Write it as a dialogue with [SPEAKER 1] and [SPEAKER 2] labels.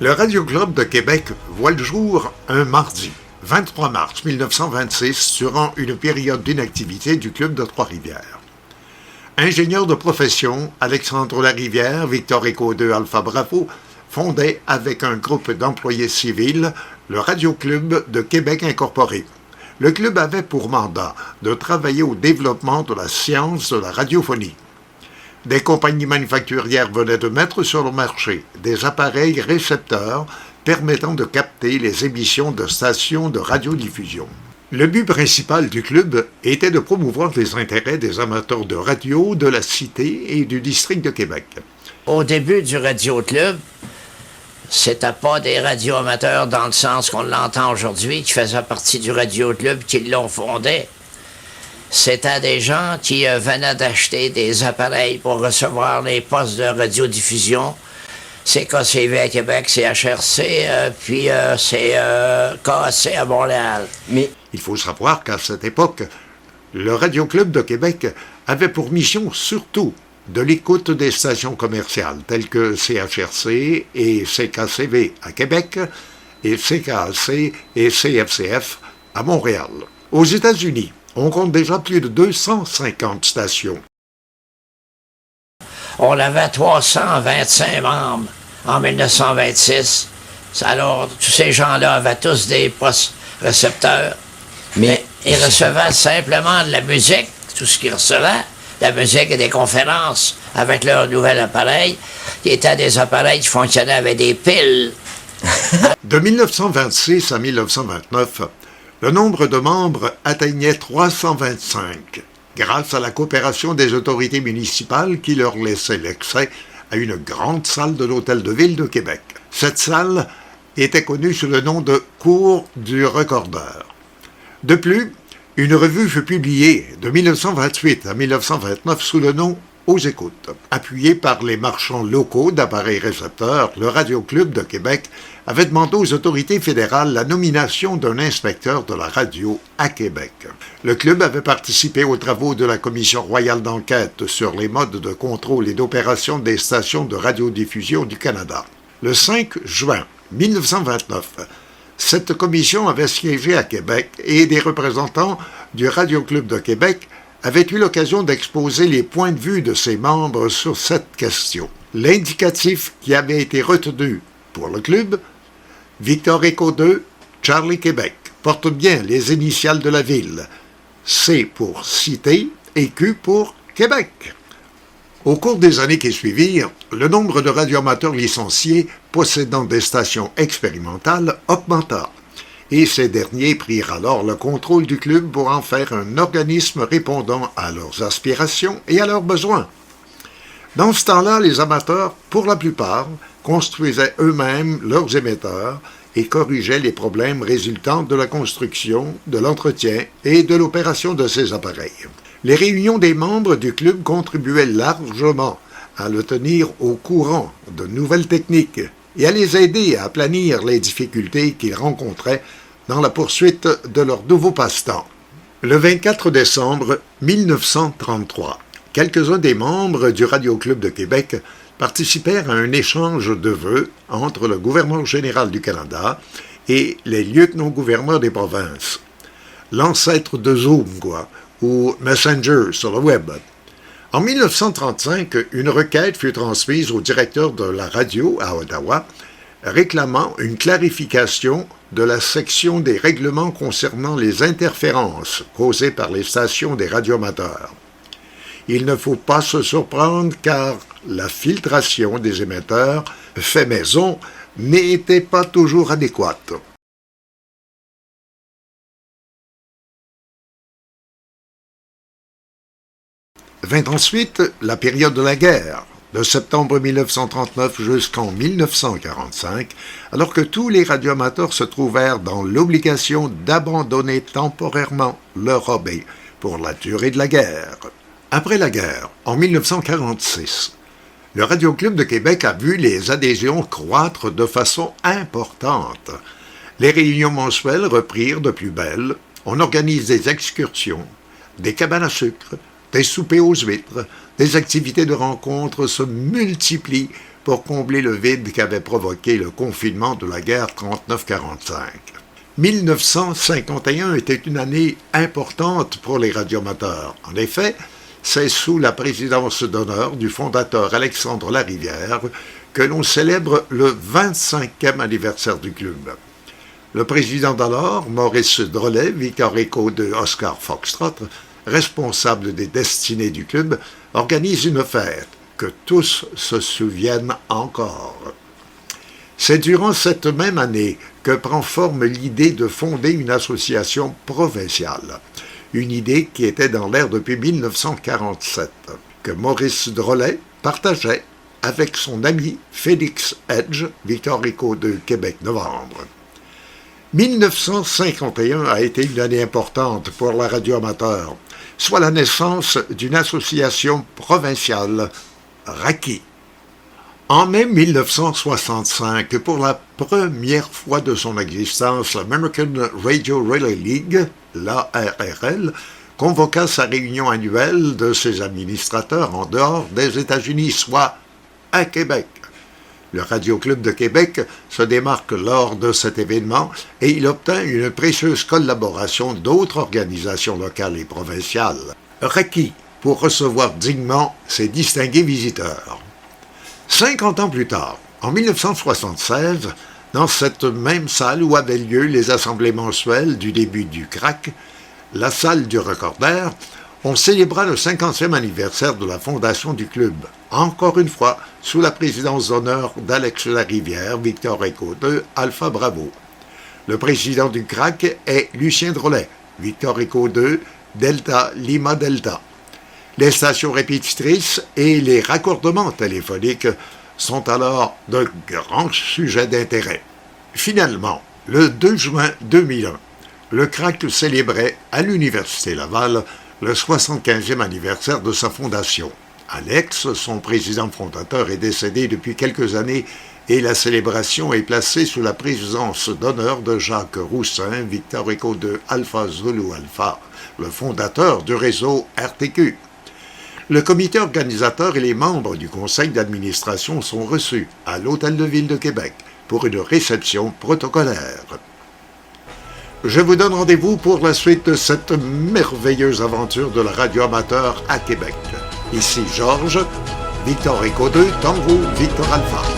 [SPEAKER 1] Le Radio Club de Québec voit le jour un mardi, 23 mars 1926, durant une période d'inactivité du Club de Trois-Rivières. Ingénieurs de profession, Alexandre Larivière, Victor Éco II, Alpha Bravo, fondaient avec un groupe d'employés civils le Radio Club de Québec Incorporé. Le club avait pour mandat de travailler au développement de la science de la radiophonie. Des compagnies manufacturières venaient de mettre sur le marché des appareils récepteurs permettant de capter les émissions de stations de radiodiffusion. Le but principal du club était de promouvoir les intérêts des amateurs de radio de la cité et du district de Québec.
[SPEAKER 2] Au début du Radio Club, c'était pas des radioamateurs dans le sens qu'on l'entend aujourd'hui qui faisaient partie du Radio Club qui l'ont fondé. C'était des gens qui venaient d'acheter des appareils pour recevoir les postes de radiodiffusion. C'est KCV à Québec, c'est HRC, puis c'est KAC à Montréal.
[SPEAKER 1] Mais il faut savoir qu'à cette époque, le Radio Club de Québec avait pour mission surtout de l'écoute des stations commerciales telles que CHRC et CKCV à Québec et CKAC et CFCF à Montréal. Aux États-Unis, on compte déjà plus de 250 stations.
[SPEAKER 2] On avait 325 membres en 1926. Alors, tous ces gens-là avaient tous des postes récepteurs. Mais ils recevaient simplement de la musique, tout ce qu'ils recevaient, la musique et des conférences avec leur nouvel appareil, qui étaient des appareils qui fonctionnaient avec des piles.
[SPEAKER 1] De 1926 à 1929, le nombre de membres atteignait 325, grâce à la coopération des autorités municipales qui leur laissaient l'accès à une grande salle de l'Hôtel de Ville de Québec. Cette salle était connue sous le nom de Cour du Recordeur. De plus, une revue fut publiée de 1928 à 1929 sous le nom Aux écoutes. Appuyé par les marchands locaux d'appareils récepteurs, le Radio Club de Québec avait demandé aux autorités fédérales la nomination d'un inspecteur de la radio à Québec. Le club avait participé aux travaux de la Commission royale d'enquête sur les modes de contrôle et d'opération des stations de radiodiffusion du Canada. Le 5 juin 1929, cette commission avait siégé à Québec et des représentants du Radio Club de Québec avaient eu l'occasion d'exposer les points de vue de ses membres sur cette question. L'indicatif qui avait été retenu pour le club, Victor Éco II, Charlie Québec, porte bien les initiales de la ville. C pour Cité et Q pour Québec. Au cours des années qui suivirent, le nombre de radioamateurs licenciés possédant des stations expérimentales augmenta. Et ces derniers prirent alors le contrôle du club pour en faire un organisme répondant à leurs aspirations et à leurs besoins. Dans ce temps-là, les amateurs, pour la plupart, construisaient eux-mêmes leurs émetteurs et corrigeaient les problèmes résultant de la construction, de l'entretien et de l'opération de ces appareils. Les réunions des membres du club contribuaient largement à le tenir au courant de nouvelles techniques et à les aider à aplanir les difficultés qu'ils rencontraient dans la poursuite de leur nouveau passe-temps. Le 24 décembre 1933, quelques-uns des membres du Radio Club de Québec participèrent à un échange de vœux entre le gouverneur général du Canada et les lieutenants-gouverneurs des provinces. L'ancêtre de Zoom, ou Messenger sur le web. En 1935, une requête fut transmise au directeur de la radio à Ottawa, réclamant une clarification de la section des règlements concernant les interférences causées par les stations des radioamateurs. Il ne faut pas se surprendre car la filtration des émetteurs fait maison n'était pas toujours adéquate. Vint ensuite la période de la guerre, de septembre 1939 jusqu'en 1945, alors que tous les radioamateurs se trouvèrent dans l'obligation d'abandonner temporairement leur hobby pour la durée de la guerre. Après la guerre, en 1946, le Radio Club de Québec a vu les adhésions croître de façon importante. Les réunions mensuelles reprirent de plus belle, on organise des excursions, des cabanes à sucre, des soupers aux huîtres, des activités de rencontres se multiplient pour combler le vide qu'avait provoqué le confinement de la guerre 39-45. 1951 était une année importante pour les radioamateurs. En effet, c'est sous la présidence d'honneur du fondateur Alexandre Larivière que l'on célèbre le 25e anniversaire du club. Le président d'alors, Maurice Drolet, Victor Echo de Oscar Foxtrot, responsable des destinées du club, organise une fête que tous se souviennent encore. C'est durant cette même année que prend forme l'idée de fonder une association provinciale, une idée qui était dans l'air depuis 1947, que Maurice Drolet partageait avec son ami Félix Edge, Victor Echo de Québec-Novembre. 1951 a été une année importante pour la radio amateur, soit la naissance d'une association provinciale, RACI. En mai 1965, pour la première fois de son existence, l'American Radio Relay League, l'ARRL, convoqua sa réunion annuelle de ses administrateurs en dehors des États-Unis, soit à Québec. Le Radio Club de Québec se démarque lors de cet événement et il obtint une précieuse collaboration d'autres organisations locales et provinciales, requis pour recevoir dignement ses distingués visiteurs. 50 ans plus tard, en 1976, dans cette même salle où avaient lieu les assemblées mensuelles du début du CRAC, la salle du Recordaire, on célébra le 50e anniversaire de la fondation du club, encore une fois sous la présidence d'honneur d'Alex Larivière, Victor Echo de Alpha Bravo. Le président du CRAC est Lucien Drolet, Victor Echo de Delta Lima Delta. Les stations répétitrices et les raccordements téléphoniques sont alors de grands sujets d'intérêt. Finalement, le 2 juin 2001, le CRAC célébrait à l'Université Laval le 75e anniversaire de sa fondation. Alex, son président fondateur, est décédé depuis quelques années et la célébration est placée sous la présidence d'honneur de Jacques Roussin, Victor Echo de Alpha Zulu Alpha, le fondateur du réseau RTQ. Le comité organisateur et les membres du conseil d'administration sont reçus à l'Hôtel de Ville de Québec pour une réception protocolaire. Je vous donne rendez-vous pour la suite de cette merveilleuse aventure de la radio amateur à Québec. Ici Georges, Victor Echo 2, Tango, Victor Alpha.